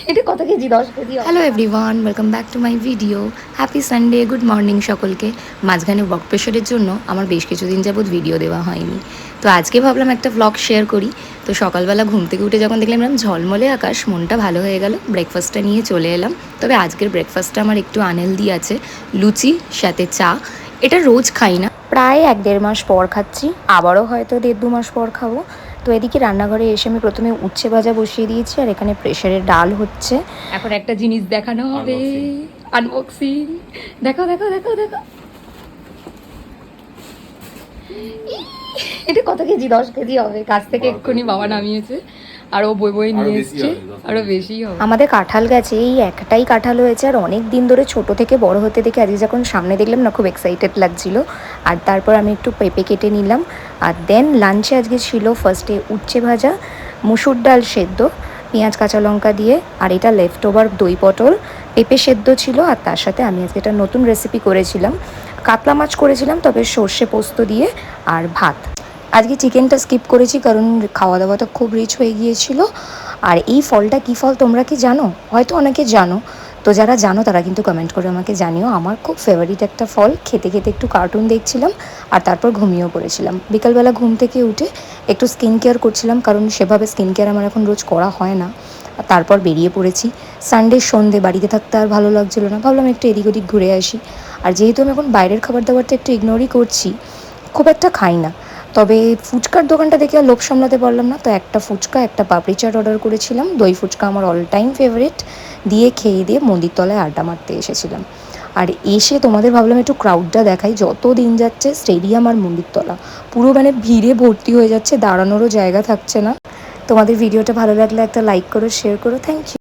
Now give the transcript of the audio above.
এটা কত KG 10 KG hello everyone, welcome back to my video. Happy Sunday, good morning সকলকে। মাঝখানে work প্রেশারের জন্য আমার বেশ কিছুদিন যাবৎ ভিডিও দেওয়া হয়নি, তো আজকে ভাবলাম একটা ব্লগ শেয়ার করি। তো সকালবেলা ঘুম থেকে উঠে যখন দেখলাম ঝলমলে আকাশ, মনটা ভালো হয়ে গেল। ব্রেকফাস্টটা নিয়ে চলে এলাম। তবে আজকের ব্রেকফাস্টটা আমার একটু আনহেলদি আছে, লুচি সাথে চা। এটা রোজ খাই না, প্রায় 1-1.5 মাস পর খাচ্ছি, আবারও হয়তো 1-2 মাস পর খাবো। তো এদিকে রান্নাঘরে এসে আমি প্রথমে উচ্ছে ভাজা বসিয়ে দিয়েছি, আর এখানে প্রেশারে ডাল হচ্ছে। এখন একটা জিনিস দেখানো হবে, আনবক্সিং। দেখো দেখো দেখো দেখো, এটা কত কেজি 10 কেজি হবে। কাছ থেকে এক্ষুনি বাবা নামিয়েছে, আর ও বই বই নিয়ে এসছে, আরো বেশি হবে। আমাদের কাঁঠাল গাছে এই একটাই কাঁঠাল হয়েছে, আর অনেক দিন ধরে ছোট থেকে বড় হতে দেখে আজকে যখন সামনে দেখলাম না, খুব এক্সাইটেড লাগছিল। আর তারপর আমি একটু পেঁপে কেটে নিলাম। আর দেন লাঞ্চে আজকে ছিল ফার্স্টে উচ্ছে ভাজা, মুসুর ডাল সেদ্ধ, পেঁয়াজ কাঁচা লঙ্কা দিয়ে, আর এটা লেফট ওভার দই পটল, পেঁপে সেদ্ধ ছিল। আর তার সাথে আমি আজকে একটা নতুন রেসিপি করেছিলাম, কাতলা মাছ করেছিলাম, তবে সর্ষে পোস্ত দিয়ে, আর ভাত। আজকে চিকেনটা স্কিপ করেছি কারণ খাওয়া দাওয়াটা খুব রিচ হয়ে গিয়েছিল। আর এই ফলটা কী ফল তোমরা কি জানো? হয়তো অনেকে জানো, তো যারা জানো তারা কিন্তু কমেন্ট করে আমাকে জানিও। আমার খুব ফেভারিট একটা ফল, খেতে খেতে একটু কার্টুন দেখছিলাম, আর তারপর ঘুমিয়েও পড়েছিলাম। বিকালবেলা ঘুম থেকে উঠে একটু স্কিন কেয়ার করছিলাম, কারণ সেভাবে স্কিন কেয়ার আমার এখন রোজ করা হয় না। আর তারপর বেরিয়ে পড়েছি। সানডের সন্ধে, বাড়িতে থাকতে আর ভালো লাগছিল না, ভাবলাম একটু এদিক ওদিক ঘুরে আসি। আর যেহেতু আমি এখন বাইরের খাবার দাবারটা একটু ইগনোরই করছি, খুব একটা খাই না, তবে ফুচকার দোকানটা দেখে আর লোভ সামলাতে পারলাম না, তো একটা ফুচকা, একটা পাপড়ি চাট অর্ডার করেছিলাম। দই ফুচকা আমার অল টাইম ফেভারিট, দিয়ে খেয়ে দিয়ে মন্দির তলায় আড্ডা মারতে এসেছিলাম। আর এসে তোমাদের ভাবলাম একটু ক্রাউডটা দেখাই। যত দিন যাচ্ছে স্টেডিয়াম আর মন্দিরতলা পুরো মানে ভিড়ে ভর্তি হয়ে যাচ্ছে, দাঁড়ানোরও জায়গা থাকছে না। তোমাদের ভিডিওটা ভালো লাগলে একটা লাইক করো, শেয়ার করো। Thank you.